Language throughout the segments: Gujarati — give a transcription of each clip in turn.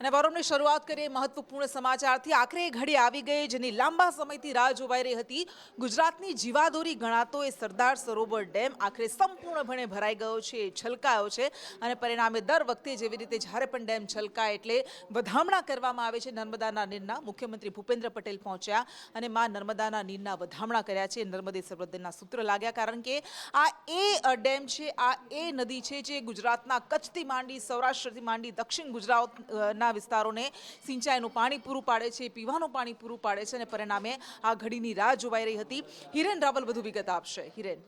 અને પર્વની શરૂઆત કરીએ મહત્વપૂર્ણ સમાચારથી। આખરે એ ઘડી આવી ગઈ જેની લાંબા સમયથી રાહ જોવાઈ રહી હતી। ગુજરાતની જીવાદોરી ગણાતો એ સરદાર સરોવર ડેમ આખરે સંપૂર્ણપણે ભરાઈ ગયો છે, છલકાયો છે અને પરિણામે દર વખતે જેવી રીતે જ્યારે પણ ડેમ છલકાય એટલે વધામણા કરવામાં આવે છે નર્મદાના નીરના। મુખ્યમંત્રી ભૂપેન્દ્ર પટેલ પહોંચ્યા અને માં નર્મદાના નીરના વધામણા કર્યા છે। નર્મદે સર્વોદયના સૂત્ર લાગ્યા કારણ કે આ એ ડેમ છે, આ એ નદી છે જે ગુજરાતના કચ્છથી માંડી, સૌરાષ્ટ્રથી માંડી દક્ષિણ ગુજરાતના વિસ્તારોને સિંચાઈનું પાણી પૂરું પાડે છે, પીવાનું પાણી પૂરું પાડે છે અને પરિણામે આ ઘડીની રાહ જોવાઈ રહી હતી। હિરેન રાવલ વધુ વિગત આપશે। હિરેન,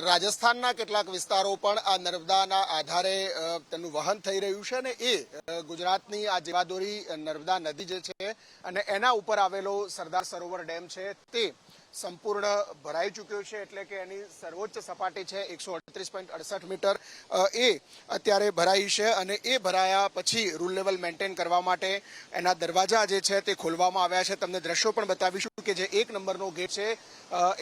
રાજસ્થાનના કેટલાક વિસ્તારો પણ આ નર્મદાના આધારે તેનું વહન થઈ રહ્યું છે અને એ ગુજરાતની આ જીવાદોરી નર્મદા નદી જે છે અને એના ઉપર આવેલો સરદાર સરોવર ડેમ છે તે સંપૂર્ણ ભરાઈ ચૂક્યો છે। એટલે કે એની સર્વોચ્ચ સપાટી છે 138.68 મીટર એ અત્યારે ભરાઈ છે અને એ ભરાયા પછી રૂલ લેવલ મેન્ટેન કરવા માટે એના દરવાજા જે છે તે ખોલવામાં આવ્યા છે। તમને દ્રશ્યો પણ બતાવીશું કે જે 1 નંબરનો ગેટ છે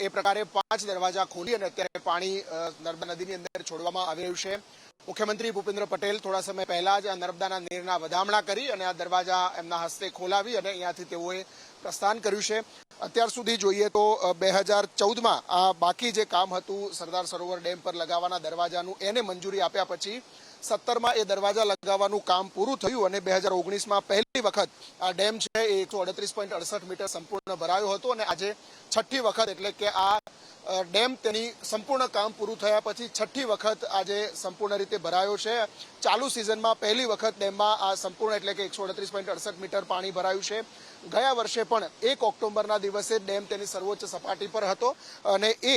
એ પ્રકારે 5 દરવાજા ખોલી અને અત્યારે પાણી નર્મદા નદીની અંદર છોડવામાં આવી રહ્યું છે। મુખ્યમંત્રી ભૂપેન્દ્ર પટેલ થોડા સમય પહેલા જ આ નર્મદાના નીરના વધામણા કરી અને આ દરવાજા એમના હસ્તે ખોલાવી અને અહીંયાથી તેઓએ પ્રસ્થાન કર્યું છે। અત્યાર સુધી જોઈએ તો 2014માં આ બાકી જે કામ હતું સરદાર સરોવર ડેમ પર લગાવવાના દરવાજાનું એને મંજૂરી આપ્યા પછી 17માં એ દરવાજા લગાવવાનું કામ પૂરું થયું અને 2019માં પહેલી વખત આ ડેમ છે એ 138.68 મીટર સંપૂર્ણ ભરાયો હતો અને આજે છઠ્ઠી વખત એટલે કે આ ડેમ તેની સંપૂર્ણ કામ પૂરું થયા પછી છઠ્ઠી વખત આજે સંપૂર્ણ રીતે ભરાયો છે। ચાલુ સિઝનમાં પહેલી વખત ડેમમાં આ સંપૂર્ણ એટલે કે 138.68 મીટર પાણી ભરાયું છે। ગયા વર્ષે પણ 1 ઓક્ટોબરના દિવસે ડેમ તેની સર્વોચ્ચ સપાટી પર હતો અને એ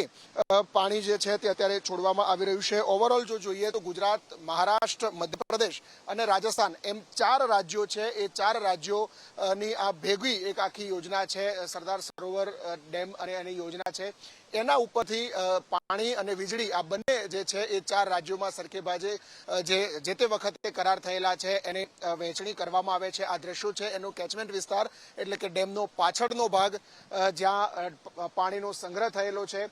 પાણી જે છે તે અત્યારે છોડવામાં આવી રહ્યું છે। ઓવરઓલ જો જોઈએ તો ગુજરાત, મહારાષ્ટ્ર, મધ્યપ્રદેશ અને રાજસ્થાન એમ 4 રાજ્યો છે, એ 4 રાજ્યોની આ ભેગી એક આખી યોજના છે સરદાર સરોવર ડેમ અને એની યોજના છે। એના ઉપરથી પાણી અને વીજળી આ બંને જે છે એ 4 રાજ્યોમાં સરખે બાજે જે તે વખતે કરાર થયેલા છે એને વહેંચણી કરવામાં આવે છે। આ દ્રશ્યો છે એનો કેચમેન્ટ વિસ્તાર એટલે કે ડેમનો પાછળનો ભાગ જ્યાં પાણીનો સંગ્રહ થયેલો છે।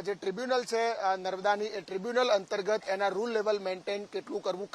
જે ટ્રિબ્યુનલ છે નર્મદાની એ ટ્રિબ્યુનલ અંતર્ગત એના રૂલ લેવલ મેન્ટેન કેટલું કરવું,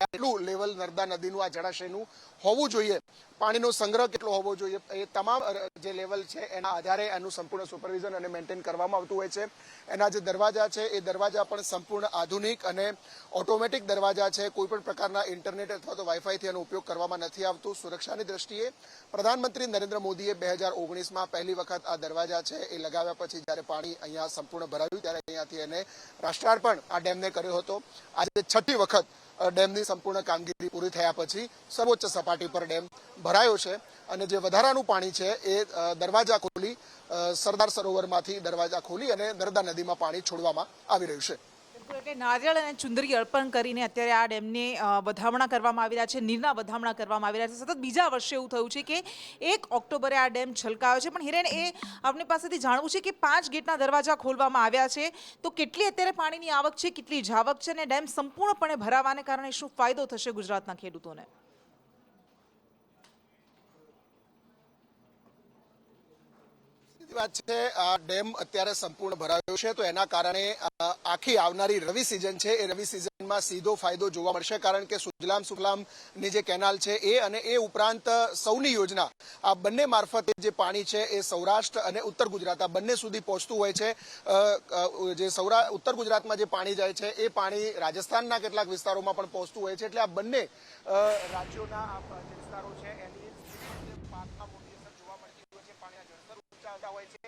કેટલું લેવલ નર્મદા નદીનું આ જળાશયનું હોવું જોઈએ, પાણીનો સંગ્રહ કેટલો હોવો જોઈએ, એ તમામ જે લેવલ છે એના આધારે એનું સંપૂર્ણ સુપરવિઝન અને મેન્ટેન કરવામાં આવતું હોય છે। એના જે દરવાજા છે એ દરવાજા પણ સંપૂર્ણ આધુનિક અને ઓટોમેટિક દરવાજા છે। કોઈ પણ પ્રકારના ઇન્ટરનેટ અથવા તો વાઈફાઈથી એનો ઉપયોગ કરવામાં નથી આવતું। સુરક્ષાની દ્રષ્ટિએ પ્રધાનમંત્રી નરેન્દ્ર મોદીએ 2019માં પહેલી વખત આ દરવાજા છે એ લગાવ્યા પછી જ્યારે પાણી અહીંયા સંપૂર્ણ ભરાયું ત્યારે અહીંયાથી એને રાષ્ટ્રાર્પણ આ ડેમને કર્યો હતો। આજે છઠ્ઠી વખત ડેમની સંપૂર્ણ કામગીરી પૂરી થયા પછી સર્વોચ્ચ સપાટી પર ડેમ ભરાયો છે અને જે વધારાનું પાણી છે એ દરવાજા ખોલી સરદાર સરોવરમાંથી દરવાજા ખોલી અને નર્મદા નદીમાં પાણી છોડવામાં આવી રહ્યું છે। એટલે નારિયેળ અને ચુંદરી અર્પણ કરીને અત્યારે આ ડેમને વધામણા કરવામાં આવી રહ્યા છે, નીરના વધામણા કરવામાં આવી રહ્યા છે। સતત બીજા વર્ષે એવું થયું છે કે 1 ઓક્ટોબરે આ ડેમ છલકાયો છે, પણ હિરેન એ આપની પાસેથી જાણવું છે કે 5 ગેટના દરવાજા ખોલવામાં આવ્યા છે તો કેટલી અત્યારે પાણીની આવક છે, કેટલી જાવક છે અને ડેમ સંપૂર્ણપણે ભરાવાને કારણે શું ફાયદો થશે ગુજરાતના ખેડૂતોને? વાત છે આ ડેમ અત્યારે સંપૂર્ણ ભરાયો છે તો એના કારણે આખી આવનારી રવિ સિઝન છે એ રવિ સિઝનમાં સીધો ફાયદો જોવા મળશે। કારણ કે સુજલામ સુફલામની જે કેનાલ છે એ અને એ ઉપરાંત સૌની યોજના આ બંને મારફતે જે પાણી છે એ સૌરાષ્ટ્ર અને ઉત્તર ગુજરાત આ બંને સુધી પહોંચતું હોય છે। જે ઉત્તર ગુજરાતમાં જે પાણી જાય છે એ પાણી રાજસ્થાનના કેટલાક વિસ્તારોમાં પણ પહોંચતું હોય છે। એટલે આ બંને રાજ્યોના જે વિસ્તારો છે એની પાકમાં મોટી અસર જોવા મળતી હોય છે। પાણીના જળસ્તર ઊંચા આવતા હોય છે।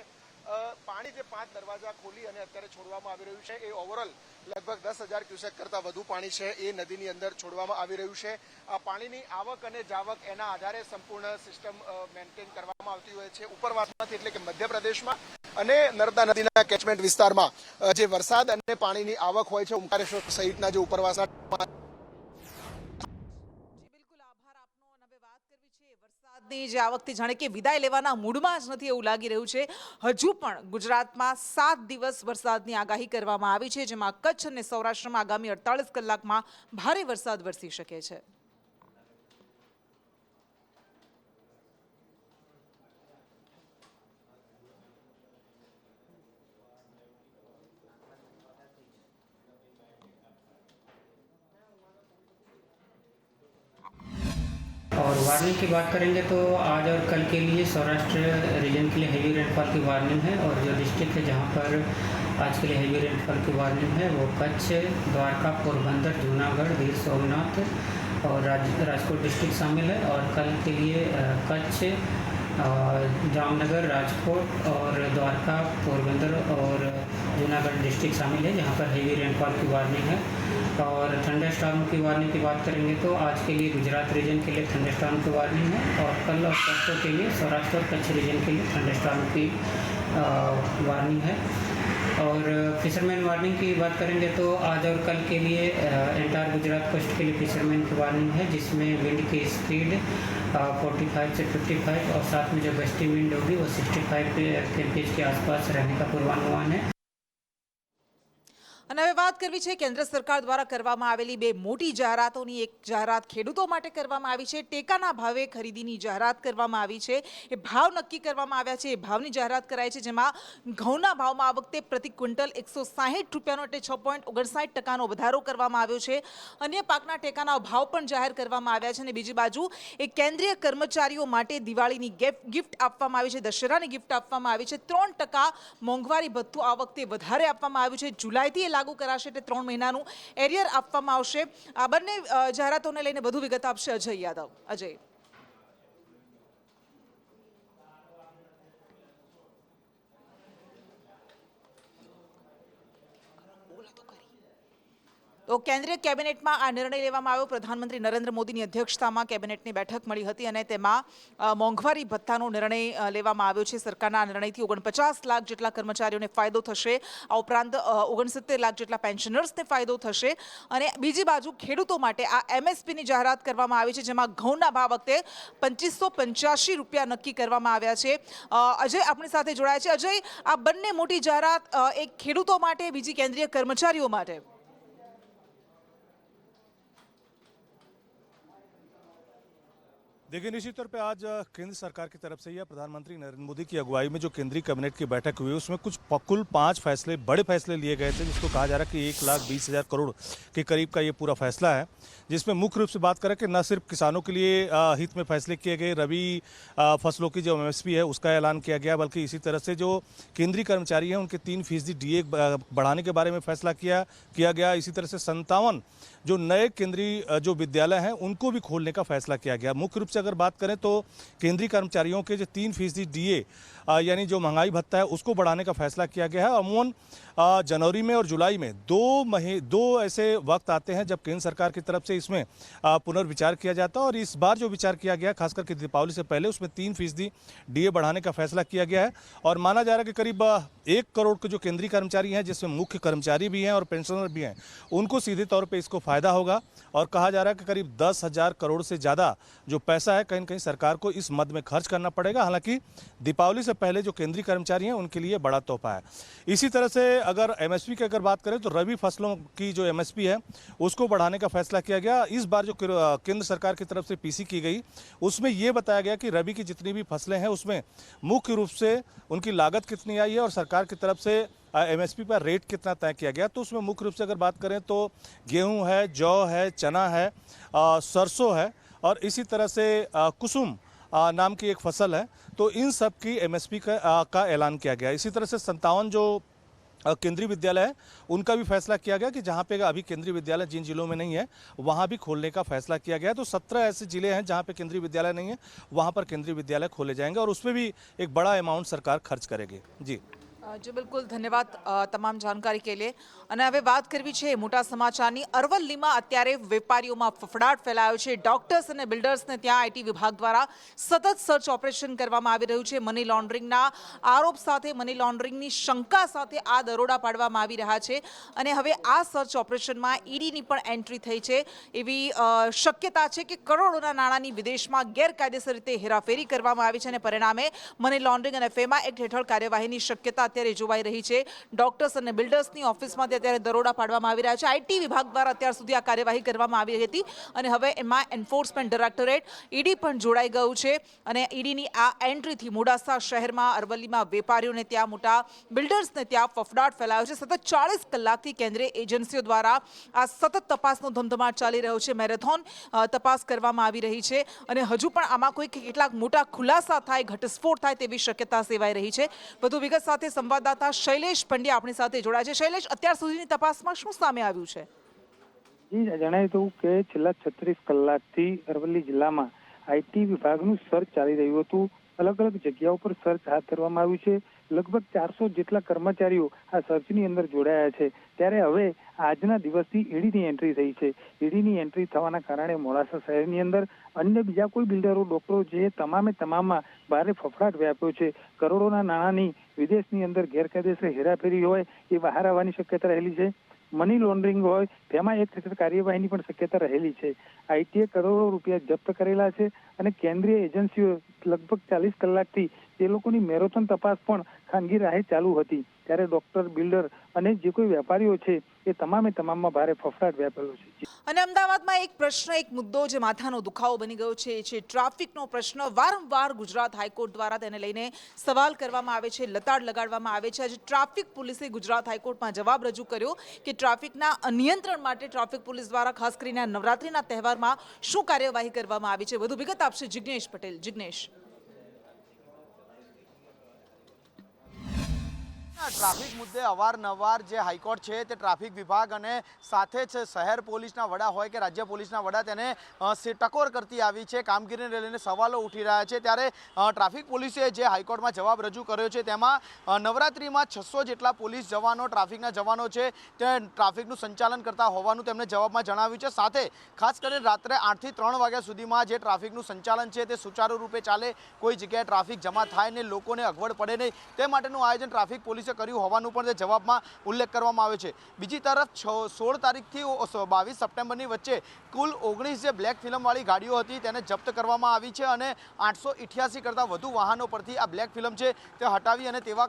પાણી જે 5 દરવાજા ખોલી અને અત્યારે છોડવામાં આવી રહ્યું છે એ ઓવરઓલ લગભગ 10,000 ક્યુસેક કરતા વધુ પાણી છે એ નદીની અંદર છોડવામાં આવી રહ્યું છે। આ પાણીની આવક અને જાવક એના આધારે સંપૂર્ણ સિસ્ટમ મેન્ટેન કરવામાં આવતી હોય છે। ઉપરવાસમાંથી એટલે કે મધ્યપ્રદેશમાં અને નર્મદા નદીના કેચમેન્ટ વિસ્તારમાં જે વરસાદ અને પાણીની આવક હોય છે ઓમકારેશ્વર સહિતના જે ઉપરવાસના વરસાદની જે આ વખતે જાણે કે વિદાય લેવાના મૂડમાં જ નથી એવું લાગી રહ્યું છે। હજુ પણ ગુજરાતમાં 7 દિવસ વરસાદની આગાહી કરવામાં આવી છે, જેમાં કચ્છ અને સૌરાષ્ટ્રમાં આગામી 48 કલાકમાં ભારે વરસાદ વરસી શકે છે। और वार्निंग की बात करेंगे तो आज और कल के लिए सौराष्ट्र रीजन के लिए हेवी रेनफॉल की वार्निंग है। और जो डिस्ट्रिक्ट है जहाँ पर आज के लिए हेवी रेनफॉल की वार्निंग है वो कच्छ, द्वारका, पोरबंदर, जूनागढ़, गिर सोमनाथ और राजकोट डिस्ट्रिक्ट शामिल है। और कल के लिए कच्छ, जामनगर, राजकोट और द्वारका, पोरबंदर और जूनागढ़ डिस्ट्रिक्ट शामिल है जहाँ पर हेवी रेनफॉल की वार्निंग है। और थंडर स्टॉर्म की वार्निंग की बात करेंगे तो आज के लिए गुजरात रीजन के लिए थंडर स्टॉर्म की वार्निंग है। और कल और परसों के लिए सौराष्ट्र और कच्छ रीजन के लिए थंडर स्टॉर्म की वार्निंग है। और फिशरमैन वार्निंग की बात करेंगे तो आज और कल के लिए एंटायर गुजरात कोस्ट के लिए फिशरमैन की वार्निंग है, जिसमें विंड की स्पीड 45 से 55 और साथ में जो गस्टी विंड होगी वो 65 kph के आसपास रहने का पूर्वानुमान है। અને હવે વાત કરવી છે કેન્દ્ર સરકાર દ્વારા કરવામાં આવેલી બે મોટી જાહેરાતોની. એક જાહેરાત ખેડૂતો માટે કરવામાં આવી છે. ટેકાના ભાવે ખરીદીની જાહેરાત કરવામાં આવી છે. એ ભાવ નક્કી કરવામાં આવ્યા છે. એ ભાવની જાહેરાત કરાઈ છે, જેમાં ઘઉંના ભાવમાં આ વખતે પ્રતિ ક્વિન્ટલ 160 રૂપિયાનો એટલે 6.59% વધારો કરવામાં આવ્યો છે. અન્ય પાકના ટેકાના ભાવ પણ જાહેર કરવામાં આવ્યા છે. અને બીજી બાજુ એ કેન્દ્રીય કર્મચારીઓ માટે દિવાળીની ગિફ્ટ આપવામાં આવી છે, દશેરાની ગિફ્ટ આપવામાં આવી છે. 3% મોંઘવારી ભથ્થું આ વખતે વધારે આપવામાં આવ્યું છે. જુલાઈથી લાગુ કરાશે એટલે 3 મહિનાનું એરિયર આપવામાં આવશે. આ બંને જાહેરાતોને લઈને વધુ વિગત આપશે અજય યાદવ. અજય. તો કેન્દ્રીય કેબિનેટમાં આ નિર્ણય લેવામાં આવ્યો. પ્રધાનમંત્રી નરેન્દ્ર મોદીની અધ્યક્ષતામાં કેબિનેટની બેઠક મળી હતી અને તેમાં મોંઘવારી ભથ્થાનો નિર્ણય લેવામાં આવ્યો છે. સરકારના નિર્ણયથી 49 લાખ જેટલા કર્મચારીઓને ફાયદો થશે. આ ઉપરાંત 69 લાખ જેટલા પેન્શનર્સને ફાયદો થશે. અને બીજી બાજુ ખેડૂતો માટે આ એમએસપીની જાહેરાત કરવામાં આવી છે, જેમાં ઘઉંના ભાવ વખતે 2585 રૂપિયા નક્કી કરવામાં આવ્યા છે. અજય આપણી સાથે જોડાયા છે. અજય, આ બંને મોટી જાહેરાત એક ખેડૂતો માટે, બીજી કેન્દ્રીય કર્મચારીઓ માટે. देखिए, निश्चित तौर पे आज केंद्र सरकार की तरफ से या प्रधानमंत्री नरेंद्र मोदी की अगुवाई में जो केंद्रीय कैबिनेट की बैठक हुई उसमें कुल 5 फैसले, बड़े फैसले लिए गए थे, जिसको कहा जा रहा है कि 1,20,000 करोड़ के करीब का ये पूरा फैसला है, जिसमें मुख्य रूप से बात करें कि न सिर्फ किसानों के लिए हित में फैसले किए गए, रबी फसलों की जो एमएसपी है उसका ऐलान किया गया, बल्कि इसी तरह से जो केंद्रीय कर्मचारी हैं उनके 3% डीए बढ़ाने के बारे में फैसला किया गया। इसी तरह से 57 जो नए केंद्रीय जो विद्यालय हैं उनको भी खोलने का फैसला किया गया। मुख्य रूप से अगर बात करें तो केंद्रीय कर्मचारियों के जो 3% डीए यानी जो महंगाई भत्ता है उसको बढ़ाने का फैसला किया गया है। अमूमन जनवरी में और जुलाई में दो ऐसे वक्त आते हैं जब केंद्र सरकार की तरफ से इसमें पुनर्विचार किया जाता है, और इस बार जो विचार किया गया खास करके दीपावली से पहले उसमें 3% डीए बढ़ाने का फैसला किया गया है। और माना जा रहा है कि करीब 1 करोड़ के जो केंद्रीय कर्मचारी हैं, जिसमें मुख्य कर्मचारी भी हैं और पेंशनर भी हैं, उनको सीधे तौर पर इसको फायदा होगा। और कहा जा रहा है कि करीब 10,000 करोड़ से ज़्यादा जो पैसा है कहीं न कहीं सरकार को इस मद में खर्च करना पड़ेगा। हालांकि दीपावली से पहले जो केंद्रीय कर्मचारी हैं उनके लिए बड़ा तोहफा है। इसी तरह से अगर एमएसपी की अगर बात करें तो रबी फसलों की जो एमएसपी है उसको बढ़ाने का फैसला किया गया। इस बार जो केंद्र सरकार की तरफ से पीसी की गई उसमें यह बताया गया कि रबी की जितनी भी फसलें हैं उसमें मुख्य रूप से उनकी लागत कितनी आई है और सरकार की तरफ से एमएसपी पर रेट कितना तय किया गया। तो उसमें मुख्य रूप से अगर बात करें तो गेहूं है, जौ है, चना है, सरसों है और इसी तरह से कुसुम नाम की एक फसल है। तो इन सब की एमएसपी का ऐलान किया गया। इसी तरह से 57 जो केंद्रीय विद्यालय है उनका भी फैसला किया गया कि जहां पे अभी केंद्रीय विद्यालय जिन जिलों में नहीं है वहां भी खोलने का फैसला किया गया। तो 17 ऐसे जिले हैं जहां पे केंद्रीय विद्यालय नहीं है, वहां पर केंद्रीय विद्यालय खोले जाएंगे और उसमें भी एक बड़ा अमाउंट सरकार खर्च करेगी। जी जी बिल्कुल, धन्यवाद તમામ જાણકારી કે લે. અને હવે વાત કરવી છે મોટા સમાચારની. અરવલ્લીમાં અત્યારે વેપારીઓમાં ફફડાટ ફેલાયો છે. ડોક્ટર્સ અને બિલ્ડર્સને ત્યાં આઈટી વિભાગ દ્વારા સતત સર્ચ ઓપરેશન કરવામાં આવી રહ્યું છે. મની લોન્ડરિંગના આરોપ સાથે, મની લોન્ડરિંગની શંકા સાથે આ દરોડા પાડવામાં આવી રહ્યા છે. અને હવે આ સર્ચ ઓપરેશનમાં ઈડીની પણ એન્ટ્રી થઈ છે. એવી શક્યતા છે કે કરોડોના નાણાંની વિદેશમાં ગેરકાયદેસર રીતે હેરાફેરી કરવામાં આવી છે અને પરિણામે મની લોન્ડરિંગ અને ફેમા એક્ટ હેઠળ કાર્યવાહીની શક્યતા અત્યારે જોવાઈ રહી છે. ડોક્ટર્સ અને બિલ્ડર્સની ઓફિસમાંથી અત્યારે દરોડા પાડવામાં આવી રહ્યા છે. આઈટી વિભાગ દ્વારા અત્યાર સુધી આ કાર્યવાહી કરવામાં આવી હતી અને હવે એમાં એન્ફોર્સમેન્ટ ડાયરેક્ટરેટ ઈડી પણ જોડાઈ ગયું છે અને ઈડીની આ એન્ટ્રીથી મોડાસા શહેરમાં અરવલ્લીમાં વેપારીઓને ત્યાં મોટા બિલ્ડર્સને ત્યાં ફફડાટ ફેલાયો છે. સતત 40 કલાકથી કેન્દ્રીય એજન્સીઓ દ્વારા આ સતત તપાસનો ધમધમાટ ચાલી રહ્યો છે. મેરેથોન તપાસ કરવામાં આવી રહી છે અને હજુ પણ આમાં કોઈ કેટલાક મોટા ખુલાસા થાય, ઘટસ્ફોટ થાય તેવી શક્યતા સેવાઈ રહી છે. વધુ વિગત સાથે સંવાદદાતા શૈલેષ પંડ્યા આપણી સાથે જોડાય છે. શૈલેષ, અત્યાર સુધીની તપાસમાં શું સામે આવ્યું છે? જણાવી દઉં કે છેલ્લા 36 કલાકથી અરવલ્લી જિલ્લામાં આઈટી વિભાગનું સર્ચ ચાલી રહ્યું હતું. અલગ અલગ જગ્યાઓ પર સર્ચ હાથ ધરવામાં આવ્યું છે. લગભગ 400 જેટલા કર્મચારીઓ આ સર્ચની અંદર જોડાયા છે. ત્યારે હવે આજના દિવસથી ઈડીની એન્ટ્રી થઈ છે. ઈડીની એન્ટ્રી થવાના કારણે મોડાસા શહેરની અંદર અન્ય બીજા કોઈ બિલ્ડરો, ડોક્ટરો જે તમામમાં ભારે ફફડાટ વ્યાપ્યો છે. કરોડોના નાણાંની વિદેશની અંદર ગેરકાયદેસર હેરાફેરી હોય એ બહાર આવવાની શક્યતા રહેલી છે. મની લોન્ડરિંગ હોય તેમાં એક કાર્યવાહીની પણ શક્યતા રહેલી છે. આઈટીએ કરોડો રૂપિયા જપ્ત કરેલા છે અને કેન્દ્રીય એજન્સીઓ લગભગ 40 કલાકથી તે લોકોની મેરેથોન તપાસ પણ ખાનગી રાહે ચાલુ હતી. ત્યારે ડોક્ટર, બિલ્ડર અને જે કોઈ વેપારીઓ છે એ તમામમાં ભારે ફફડાટ વ્યાપેલો છે. અને અમદાવાદમાં એક પ્રશ્ન, એક મુદ્દો જે માથાનો દુખાવો બની ગયો છે એ છે ટ્રાફિકનો પ્રશ્ન. વારંવાર ગુજરાત હાઈકોર્ટ દ્વારા તેને લઈને સવાલ કરવામાં આવે છે, લતાડ લગાડવામાં આવે છે. આજે ટ્રાફિક પોલીસે ગુજરાત હાઈકોર્ટમાં જવાબ રજૂ કર્યો કે ટ્રાફિકના નિયંત્રણ માટે ટ્રાફિક પોલીસ દ્વારા ખાસ કરીને નવરાત્રિના તહેવારમાં શું કાર્યવાહી કરવામાં આવી છે. વધુ વિગત આપશે જિગ્નેશ પટેલ. જિગ્નેશ, ટ્રાફિક મુદ્દે અવારનવાર જે હાઈકોર્ટ છે તે ટ્રાફિક વિભાગ અને સાથે જ શહેર પોલીસના વડા હોય કે રાજ્ય પોલીસના વડા તેને ટકોર કરતી આવી છે. કામગીરીને લઈને સવાલો ઉઠી રહ્યા છે. ત્યારે ટ્રાફિક પોલીસે જે હાઈકોર્ટમાં જવાબ રજૂ કર્યો છે તેમાં નવરાત્રિમાં 600 જેટલા પોલીસ જવાનો, ટ્રાફિકના જવાનો છે તે ટ્રાફિકનું સંચાલન કરતા હોવાનું તેમણે જવાબમાં જણાવ્યું છે. સાથે ખાસ કરીને રાત્રે 8 થી 3 વાગ્યા સુધીમાં જે ટ્રાફિકનું સંચાલન છે તે સુચારુ રૂપે ચાલે, કોઈ જગ્યાએ ટ્રાફિક જમા થાય ને લોકોને અગવડ પડે નહીં તે માટેનું આયોજન ટ્રાફિક પોલીસે કર્યું હોવાનું પણ તે જવાબમાં ઉલ્લેખ કરવામાં આવ્યો છે. બીજી તરફ 16 તારીખથી 22 સપ્ટેમ્બરની વચ્ચે કુલ 19 જે બ્લેક ફિલ્મવાળી ગાડીઓ હતી તેને જપ્ત કરવામાં આવી છે અને 888 કરતાં વધુ વાહનો પરથી આ બ્લેક ફિલ્મ છે તે હટાવી અને તેવા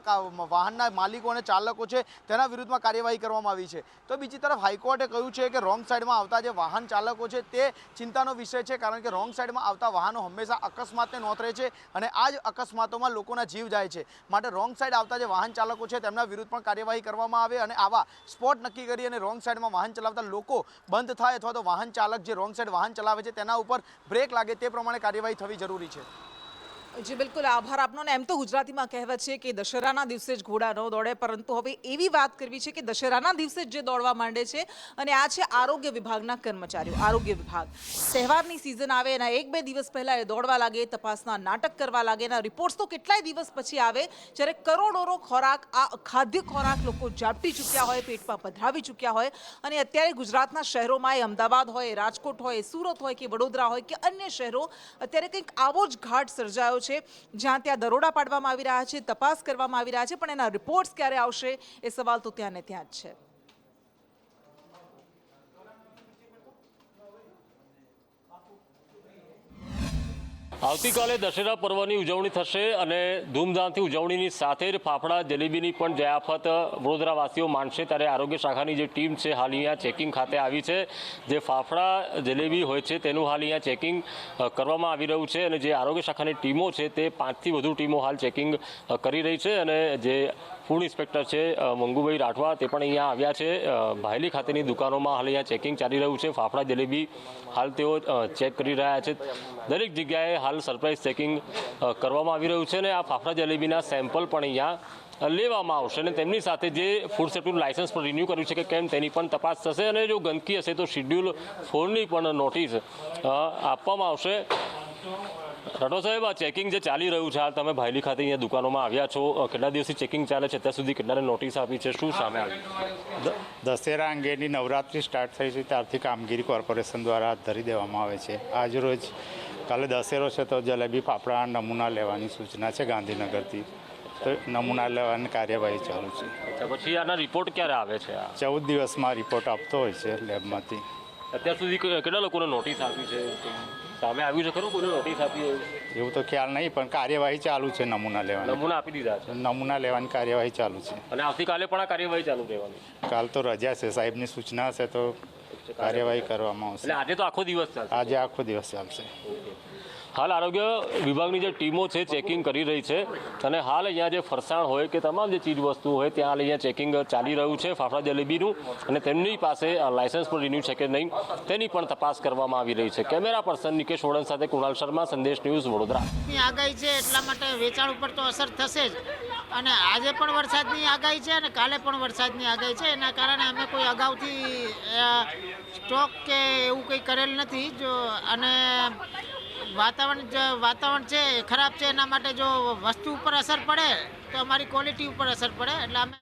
વાહનના માલિકો અને ચાલકો છે તેના વિરુદ્ધમાં કાર્યવાહી કરવામાં આવી છે. તો બીજી તરફ હાઈકોર્ટે કહ્યું છે કે રોંગ સાઈડમાં આવતા જે વાહન ચાલકો છે તે ચિંતાનો વિષય છે, કારણ કે રોંગ સાઈડમાં આવતા વાહનો હંમેશા અકસ્માતને નોંધે છે અને આ જ અકસ્માતોમાં લોકોના જીવ જાય છે. માટે રોંગ સાઈડ આવતા જે વાહન ચાલકો છે તેમના વિરુદ્ધ પણ કાર્યવાહી કરવામાં આવે અને આવા સ્પોટ નક્કી કરી અને રોંગ સાઈડમાં વાહન ચલાવતા લોકો બંધ થાય અથવા તો વાહન ચાલક જે રોંગ સાઈડ વાહન ચલાવે છે તેના ઉપર બ્રેક લાગે તે પ્રમાણે કાર્યવાહી થવી જરૂરી છે. જી બિલકુલ, આભાર આપનો. ને એમ તો ગુજરાતીમાં કહેવત છે કે દશેરાના દિવસે જ ઘોડા ન દોડે, પરંતુ હવે એવી વાત કરવી છે કે દશેરાના દિવસે જ જે દોડવા માંડે છે અને આ છે આરોગ્ય વિભાગના કર્મચારીઓ. આરોગ્ય વિભાગ તહેવારની સિઝન આવે એના 1-2 દિવસ પહેલા એ દોડવા લાગે, તપાસના નાટક કરવા લાગે. એના રિપોર્ટ્સ તો કેટલાય દિવસ પછી આવે જ્યારે કરોડોનો ખોરાક, આ અખાદ્ય ખોરાક લોકો ઝાપટી ચૂક્યા હોય, પેટમાં પધરાવી ચૂક્યા હોય. અને અત્યારે ગુજરાતના શહેરોમાં, એ અમદાવાદ હોય, રાજકોટ હોય, સુરત હોય કે વડોદરા હોય કે અન્ય શહેરો, અત્યારે કંઈક આવો જ ઘાટ સર્જાયો છે જ્યાં ત્યાં દરોડા પાડવામાં આવી રહ્યા છે, તપાસ કરવામાં આવી રહ્યા છે, પણ એના રિપોર્ટ્સ ક્યારે આવશે એ સવાલ તો ત્યાં ને ત્યાં જ છે. આવતીકાલે દશેરા પર્વની ઉજવણી થશે અને ધૂમધામથી ઉજવણીની સાથે જ ફાફડા જલેબીની પણ જયાફત વડોદરાવાસીઓ માનશે. ત્યારે આરોગ્ય શાખાની જે ટીમ છે હાલ અહીંયા ચેકિંગ ખાતે આવી છે. જે ફાફડા જલેબી હોય છે તેનું હાલ અહીંયા ચેકિંગ કરવામાં આવી રહ્યું છે અને જે આરોગ્ય શાખાની ટીમો છે તે 5થી વધુ ટીમો હાલ ચેકિંગ કરી રહી છે. અને જે ફૂડ ઇન્સ્પેક્ટર છે મંગુભાઈ રાઠવા તે પણ અહીંયા આવ્યા છે. ભાયલી ખાતેની દુકાનોમાં હાલ અહીંયા ચેકિંગ ચાલી રહ્યું છે. ફાફડા જલેબી હાલ તેઓ ચેક કરી રહ્યા છે. દરેક જગ્યાએ હાલ સરપ્રાઇઝ ચેકિંગ કરવામાં આવી રહ્યું છે અને આ ફાફડા જલેબીના સેમ્પલ પણ અહીંયા લેવામાં આવશે અને તેમની સાથે જે ફૂડ સેફ્ટીનું લાયસન્સ પણ રિન્યૂ કર્યું છે કે કેમ તેની પણ તપાસ થશે અને જો ગંદકી હશે તો શિડ્યુલ 4ની પણ નોટિસ આપવામાં આવશે. રાઠોડ સાહેબ, આ ચેકિંગ જે ચાલી રહ્યું છે, હાલ તમે ભાયલી ખાતે અહીંયા દુકાનોમાં આવ્યા છો, કેટલા દિવસથી ચેકિંગ ચાલે છે, અત્યાર સુધી કેટલાને નોટિસ આપી છે, શું સામે આવ્યું? દશેરા અંગેની નવરાત્રિ સ્ટાર્ટ થઈ છે ત્યારથી કામગીરી કોર્પોરેશન દ્વારા હાથ ધરી દેવામાં આવે છે. આજરોજ કાલે દશેરો છે તો જલેબી ફાફડા નમૂના લેવાની સૂચના છે ગાંધીનગરથી, તો નમૂના લેવાની કાર્યવાહી ચાલુ છે. પછી આના રિપોર્ટ ક્યારે આવે છે? 14 દિવસમાં રિપોર્ટ આપતો હોય છે લેબમાંથી. અત્યાર સુધી કેટલા લોકોને નોટિસ આપી છે? સામે આવ્યું છે ખરું કોઈને નોટિસ આપી હોય? એવું તો ખ્યાલ નહીં, પણ કાર્યવાહી ચાલુ છે નમૂના લેવાની. નમૂના આપી દીધા છે નમૂના લેવાની કાર્યવાહી ચાલુ છે. અને આવતીકાલે પણ આ કાર્યવાહી ચાલુ રહેવાની? કાલ તો રજા છે, સાહેબની સૂચના હશે તો કાર્યવાહી કરવામાં આવશે. એટલે આજે તો આખો દિવસ ચાલશે? આજે આખો દિવસ ચાલશે. હાલ આરોગ્ય વિભાગની જે ટીમો છે ચેકિંગ કરી રહી છે અને હાલ અહીંયા જે ફરસાણ હોય કે તમામ જે ચીજ વસ્તુ હોય ત્યાં અહીંયા ચેકિંગ ચાલી રહ્યું છે ફાફડા જલેબીનું, અને તેમની પાસે લાયસન્સ પણ રિન્યુ છે કે નહીં તેની પણ તપાસ કરવામાં આવી રહી છે. કેમેરા પર્સન નિકેશ વોડન સાથે કુણાલ શર્મા, સંદેશ ન્યૂઝ, વડોદરા. આગાહી છે એટલા માટે વેચાણ ઉપર તો અસર થશે જ, અને આજે પણ વરસાદની આગાહી છે અને કાલે પણ વરસાદની આગાહી છે. એના કારણે અમે કોઈ અગાઉથી સ્ટોક કે એવું કંઈ કરેલ નથી. જો અને વાતાવરણ છે ખરાબ છે, એના માટે જો વસ્તુ ઉપર અસર પડે તો અમારી ક્વોલિટી ઉપર અસર પડે. એટલે અમે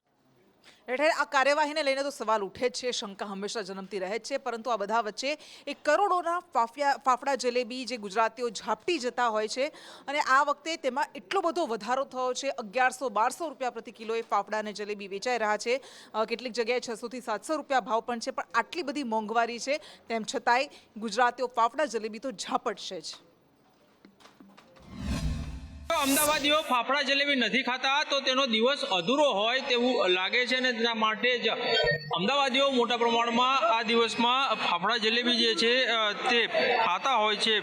એટલે આ કાર્યવાહીને લઈને તો સવાલ ઉઠે જ છે, શંકા હંમેશા જન્મતી રહે જ છે, પરંતુ આ બધા વચ્ચે એક કરોડોના ફાફડા જલેબી જે ગુજરાતીઓ ઝાપટી જતા હોય છે અને આ વખતે તેમાં એટલો બધો વધારો થયો છે. 1100-1200 રૂપિયા પ્રતિ કિલોએ ફાફડા અને જલેબી વેચાઈ રહ્યા છે. કેટલીક જગ્યાએ 600 થી 700 રૂપિયા ભાવ પણ છે. પણ આટલી બધી મોંઘવારી છે તેમ છતાંય ગુજરાતીઓ ફાફડા જલેબી તો ઝાપટશે જ. અમદાવાદીઓ ફાફડા જલેબી નથી ખાતા તો તેનો દિવસ અધૂરો હોય તેવું લાગે છે, અને તેના માટે જ અમદાવાદીઓ મોટા પ્રમાણમાં આ દિવસમાં ફાફડા જલેબી જે છે તે ખાતા હોય છે.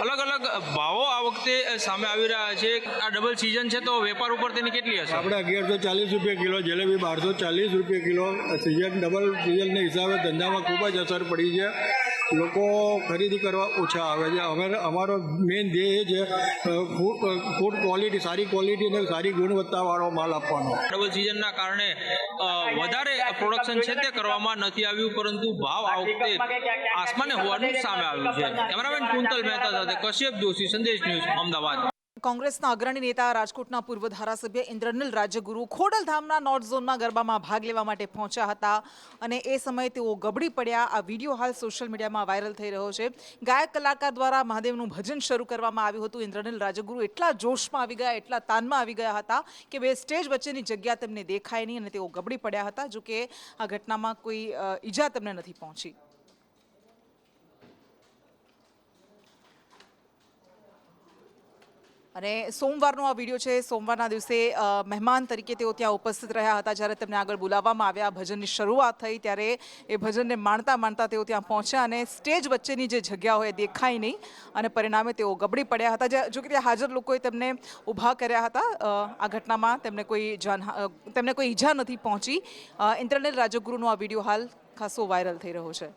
અલગ અલગ ભાવો આ વખતે સામે આવી રહ્યા છે. આ ડબલ સિઝન છે તો વેપાર ઉપર તેની કેટલી હશે? આપણે 1140 રૂપિયા કિલો, જલેબી 1240 રૂપિયા કિલો. સિઝન ડબલ સિઝનના હિસાબે ધંધામાં ખૂબ જ અસર પડી છે. લોકો ખરીદી કરવા ઓછા આવે છે. અમારો મેઇન ધ્યેય છે ફૂડ ક્વોલિટી, સારી ક્વોલિટી અને સારી ગુણવત્તાવાળો માલ આપવાનો. ડબલ સિઝનના કારણે વધારે પ્રોડક્શન છે તે કરવામાં નથી આવ્યું, પરંતુ ભાવ આ વખતે આસમાને હોવાનું સામે આવ્યું છે. કેમેરામેન કુંતલ મહેતા સાથે કશ્યપ જોશી, સંદેશ ન્યૂઝ, અમદાવાદ. કોંગ્રેસના અગ્રણી નેતા રાજકોટના પૂર્વ ધારાસભ્ય ઇન્દ્રનીલ રાજ્યગુરુ ખોડલધામના નોર્થ ઝોનમાં ગરબામાં ભાગ લેવા માટે પહોંચ્યા હતા અને એ સમયે તેઓ ગબડી પડ્યા. આ વિડીયો હાલ સોશિયલ મીડિયામાં વાયરલ થઈ રહ્યો છે. ગાયક કલાકાર દ્વારા મહાદેવનું ભજન શરૂ કરવામાં આવ્યું હતું. ઇન્દ્રનીલ રાજ્યગુરુ એટલા જોશમાં આવી ગયા, એટલા તાનમાં આવી ગયા હતા કે બે સ્ટેજ વચ્ચેની જગ્યા તેમને દેખાય નહીં અને તેઓ ગબડી પડ્યા હતા. જો કે આ ઘટનામાં કોઈ ઈજા તેમને નથી પહોંચી. અને સોમવારનો આ વિડીયો છે. સોમવારના દિવસે મહેમાન તરીકે તેઓ ત્યાં ઉપસ્થિત રહ્યા હતા. જ્યારે તેમને આગળ બોલાવવામાં આવ્યા, ભજનની શરૂઆત થઈ ત્યારે એ ભજનને માણતા માણતા તેઓ ત્યાં પહોંચ્યા અને સ્ટેજ વચ્ચેની જે જગ્યા હોય દેખાય નહીં અને પરિણામે તેઓ ગબડી પડ્યા હતા. જો કે ત્યાં હાજર લોકોએ તેમને ઊભા કર્યા હતા. આ ઘટનામાં તેમને કોઈ ઈજા નથી પહોંચી. ઇન્દ્રનીલ રાજ્યગુરુનો આ વિડીયો હાલ ખાસો વાયરલ થઈ રહ્યો છે.